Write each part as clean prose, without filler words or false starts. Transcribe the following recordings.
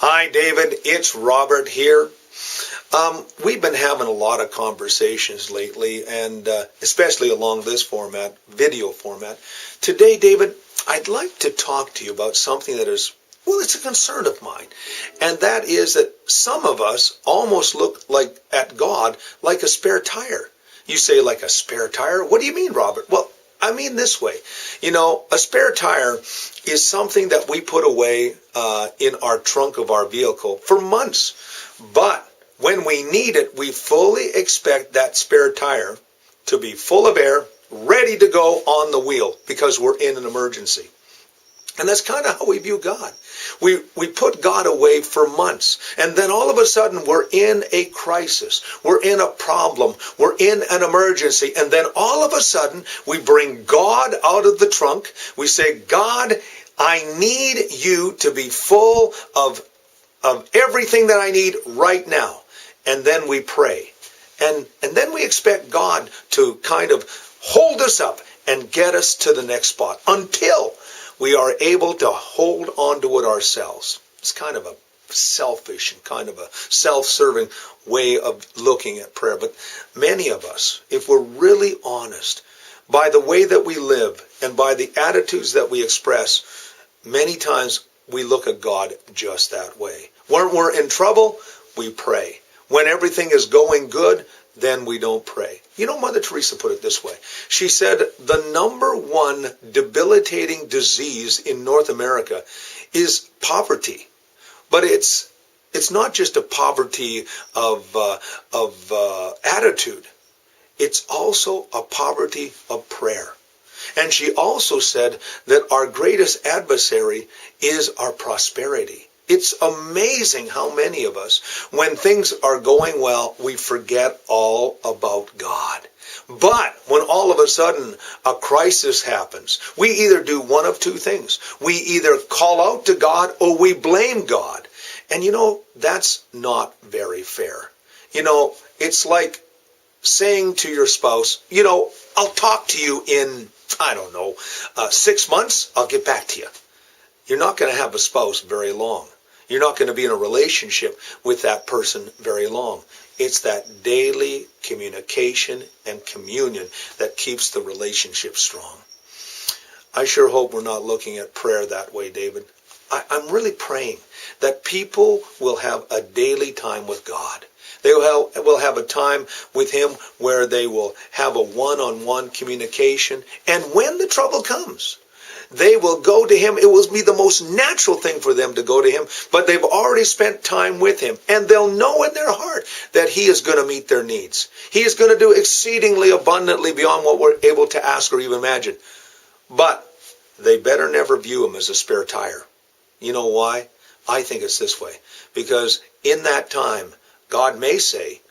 Hi, David. It's Robert here. We've been having a lot of conversations lately, and especially along this format, video format. Today, David, I'd like to talk to you about something that is, well, it's a concern of mine. And that is that some of us almost look like at God like a spare tire. You say, like a spare tire? What do you mean, Robert? Well, I mean this way. You know, a spare tire is something that we put away in our trunk of our vehicle for months. But when we need it, we fully expect that spare tire to be full of air, ready to go on the wheel because we're in an emergency. And that's kind of how we view God. We put God away for months, and then all of a sudden we're in a crisis. We're in a problem. We're in an emergency, and then all of a sudden we bring God out of the trunk. We say, God, I need you to be full of everything that I need right now. And then we pray. And then we expect God to kind of hold us up and get us to the next spot until we are able to hold on to it ourselves. It's kind of a selfish and kind of a self-serving way of looking at prayer. But many of us, if we're really honest, by the way that we live and by the attitudes that we express, many times we look at God just that way. When we're in trouble, we pray. When everything is going good, then we don't pray. You know, Mother Teresa put it this way. She said, the number one debilitating disease in North America is poverty. But it's not just a poverty of attitude. It's also a poverty of prayer. And she also said that our greatest adversary is our prosperity. It's amazing how many of us, when things are going well, we forget all about God. But when all of a sudden a crisis happens, we either do one of two things. We either call out to God or we blame God. And you know, that's not very fair. You know, it's like saying to your spouse, you know, I'll talk to you in, 6 months, I'll get back to you. You're not going to have a spouse very long. You're not going to be in a relationship with that person very long. It's that daily communication and communion that keeps the relationship strong. I sure hope we're not looking at prayer that way, David. I'm really praying that people will have a daily time with God. They will have a time with Him where they will have a one-on-one communication. And when the trouble comes, they will go to Him. It will be the most natural thing for them to go to Him, but they've already spent time with Him, and they'll know in their heart that He is going to meet their needs. He is going to do exceedingly abundantly beyond what we're able to ask or even imagine. But they better never view Him as a spare tire. You know why? I think it's this way. Because in that time, God may say,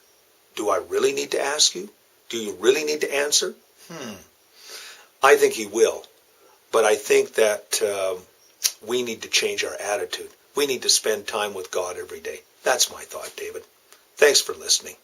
do I really need to ask you? Do you really need to answer? I think He will. But I think that we need to change our attitude. We need to spend time with God every day. That's my thought, David. Thanks for listening.